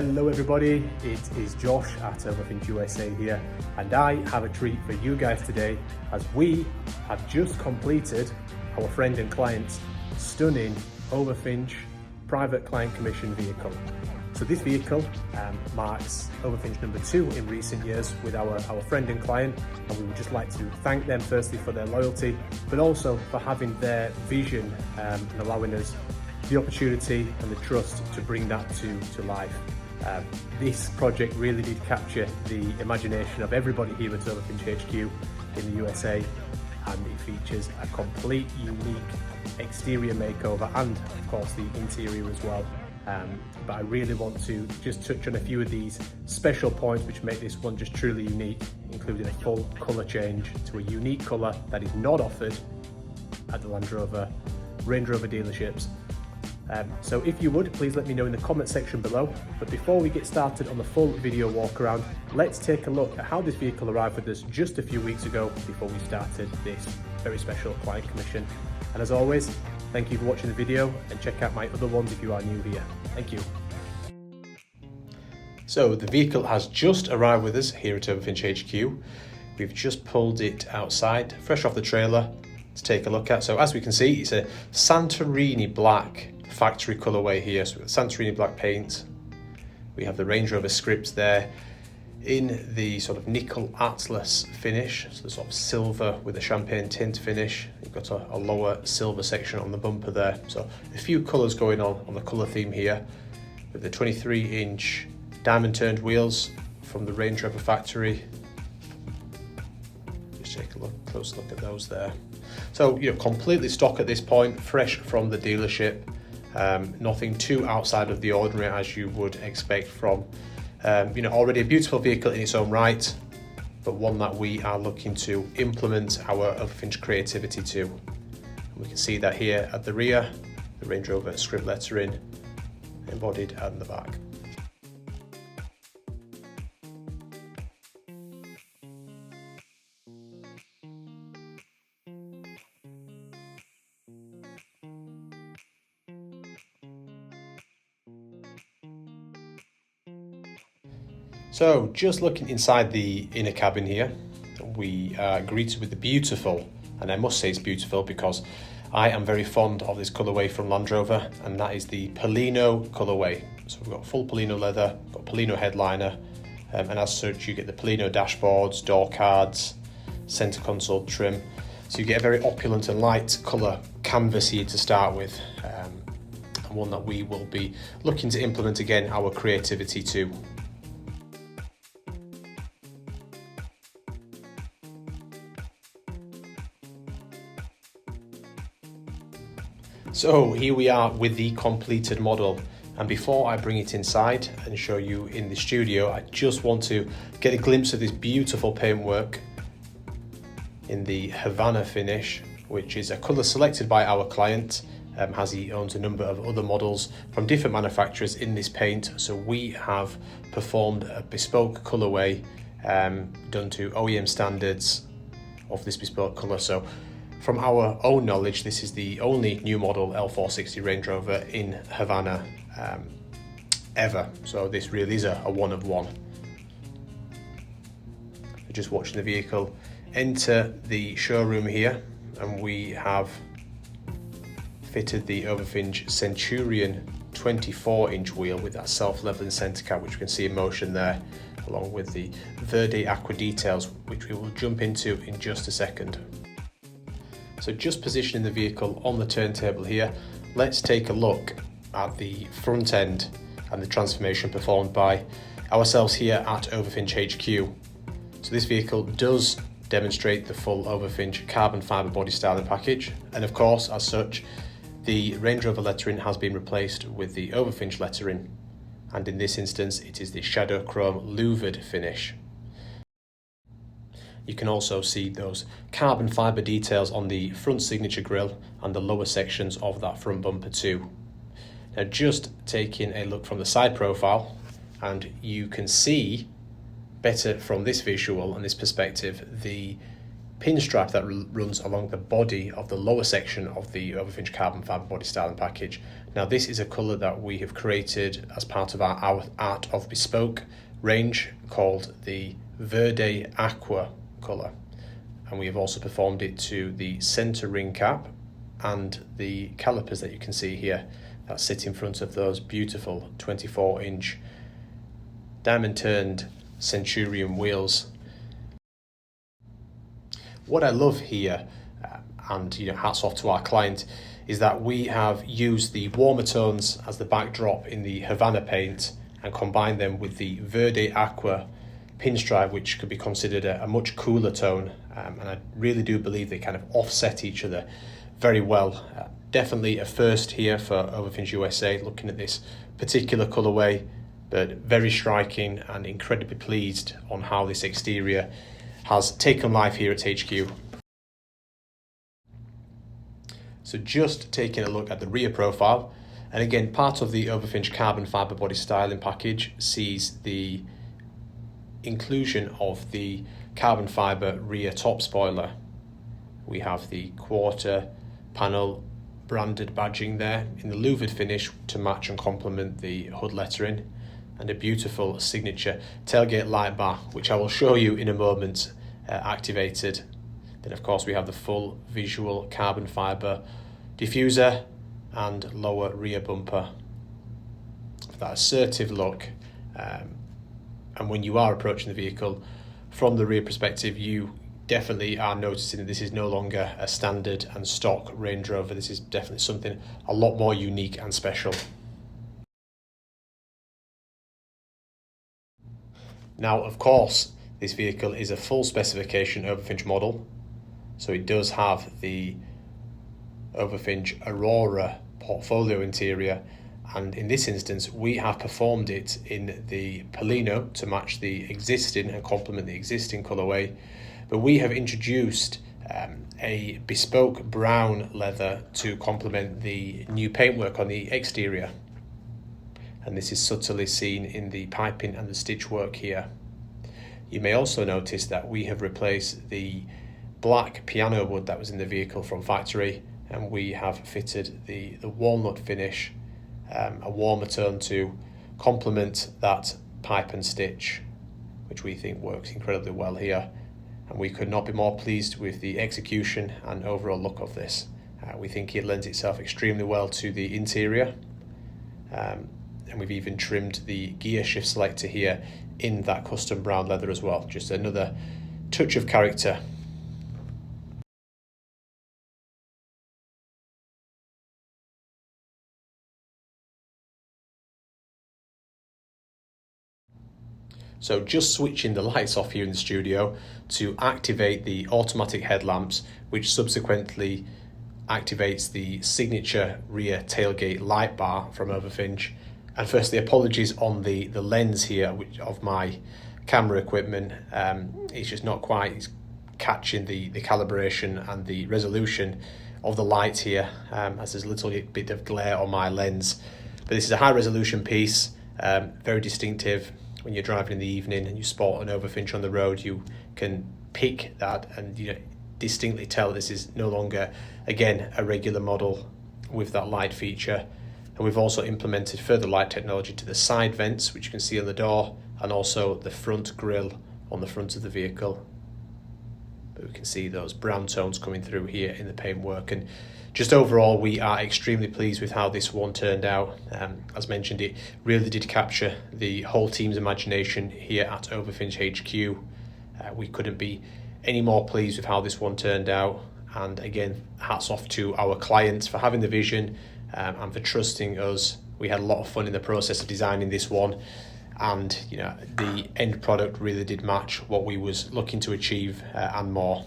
Hello everybody, it is Josh at Overfinch USA here, and I have a treat for you guys today as we have just completed our friend and client's stunning Overfinch private client commission vehicle. So this vehicle marks Overfinch number 2 in recent years with our friend and client, and we would just like to thank them firstly for their loyalty, but also for having their vision and allowing us the opportunity and the trust to bring that to life. This project really did capture the imagination of everybody here at Overfinch HQ in the USA, and it features a complete unique exterior makeover and of course the interior as well. But I really want to just touch on a few of these special points which make this one just truly unique, including a full colour change to a unique colour that is not offered at the Range Rover dealerships. So if you would, please let me know in the comment section below. But before we get started on the full video walk around, let's take a look at how this vehicle arrived with us just a few weeks ago before we started this very special client commission. And as always, thank you for watching the video, and check out my other ones if you are new here. Thank you. So the vehicle has just arrived with us here at Overfinch HQ. We've just pulled it outside, fresh off the trailer, to take a look at. So as we can see, it's a Santorini black factory colorway here. So with Santorini black paint, we have the Range Rover script there in the sort of nickel atlas finish, so the sort of silver with a champagne tint finish. You've got a lower silver section on the bumper there. So a few colors going on the color theme here, with the 23-inch diamond turned wheels from the Range Rover factory. Just take a close look at those there. So, you know, completely stock at this point, fresh from the dealership. Nothing too outside of the ordinary, as you would expect from already a beautiful vehicle in its own right, but one that we are looking to implement our Overfinch creativity to. And we can see that here at the rear, the Range Rover script lettering embodied at the back. So just looking inside the inner cabin here, we are greeted with the beautiful, and I must say it's beautiful because I am very fond of this colourway from Land Rover, and that is the Polino colourway. So we've got full Polino leather, got Polino headliner, and as such you get the Polino dashboards, door cards, centre console trim. So you get a very opulent and light colour canvas here to start with, and one that we will be looking to implement again our creativity to. So here we are with the completed model, and before I bring it inside and show you in the studio, I just want to get a glimpse of this beautiful paintwork in the Havana finish, which is a colour selected by our client, as he owns a number of other models from different manufacturers in this paint. So we have performed a bespoke colourway done to OEM standards of this bespoke colour. So from our own knowledge, this is the only new model L460 Range Rover in Havana ever. So this really is a one of one. We're just watching the vehicle enter the showroom here, and we have fitted the Overfinch Centurion 24-inch wheel with that self-leveling centre cap, which you can see in motion there, along with the Verde Aqua details, which we will jump into in just a second. So just positioning the vehicle on the turntable here, let's take a look at the front end and the transformation performed by ourselves here at Overfinch HQ. So this vehicle does demonstrate the full Overfinch carbon fibre body styling package, and of course, as such, the Range Rover lettering has been replaced with the Overfinch lettering, and in this instance it is the Shadow Chrome louvered finish. You can also see those carbon fibre details on the front signature grille and the lower sections of that front bumper too. Now just taking a look from the side profile, and you can see better from this visual and this perspective the pinstripe that runs along the body of the lower section of the Overfinch carbon fibre body styling package. Now this is a colour that we have created as part of our Art of Bespoke range called the Verde Aqua colour, and we have also performed it to the centre ring cap and the calipers that you can see here that sit in front of those beautiful 24-inch diamond turned Centurion wheels. What I love here, and hats off to our client, is that we have used the warmer tones as the backdrop in the Havana paint and combined them with the Verde Aqua pinstripe, which could be considered a much cooler tone, and I really do believe they kind of offset each other very well. Definitely a first here for Overfinch USA looking at this particular colourway, but very striking and incredibly pleased on how this exterior has taken life here at HQ. So just taking a look at the rear profile, and again part of the Overfinch carbon fibre body styling package sees the inclusion of the carbon fibre rear top spoiler. We have the quarter panel branded badging there in the louvered finish to match and complement the hood lettering, and a beautiful signature tailgate light bar, which I will show you in a moment, activated. Then of course we have the full visual carbon fibre diffuser and lower rear bumper for that assertive look. And when you are approaching the vehicle from the rear perspective, you definitely are noticing that this is no longer a standard and stock Range Rover. This is definitely something a lot more unique and special. Now, of course, this vehicle is a full specification Overfinch model, so it does have the Overfinch Aurora portfolio interior, and in this instance we have performed it in the Polino to match the existing and complement the existing colourway, but we have introduced a bespoke brown leather to complement the new paintwork on the exterior, and this is subtly seen in the piping and the stitch work here. You may also notice that we have replaced the black piano wood that was in the vehicle from factory, and we have fitted the walnut finish, a warmer tone to complement that pipe and stitch, which we think works incredibly well here, and we could not be more pleased with the execution and overall look of this. We think it lends itself extremely well to the interior, and we've even trimmed the gear shift selector here in that custom brown leather as well, just another touch of character. So just switching the lights off here in the studio to activate the automatic headlamps, which subsequently activates the signature rear tailgate light bar from Overfinch. And firstly, apologies on the lens here of my camera equipment. It's just not quite catching the calibration and the resolution of the light here, as there's a little bit of glare on my lens. But this is a high resolution piece, very distinctive. When you're driving in the evening and you spot an Overfinch on the road, you can pick that and distinctly tell this is no longer, again, a regular model with that light feature. And we've also implemented further light technology to the side vents, which you can see on the door, and also the front grille on the front of the vehicle. But we can see those brown tones coming through here in the paintwork. And just overall, we are extremely pleased with how this one turned out. As mentioned, it really did capture the whole team's imagination here at Overfinch HQ. We couldn't be any more pleased with how this one turned out. And again, hats off to our clients for having the vision and for trusting us. We had a lot of fun in the process of designing this one, and the end product really did match what we was looking to achieve and more.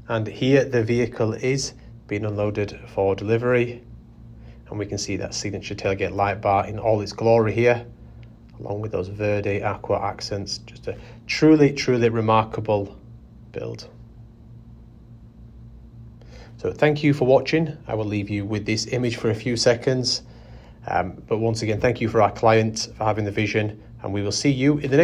And here the vehicle is being unloaded for delivery. And we can see that signature tailgate light bar in all its glory here, along with those verde aqua accents. Just a truly, truly remarkable build. So thank you for watching. I will leave you with this image for a few seconds. But once again, thank you for our client for having the vision, and we will see you in the next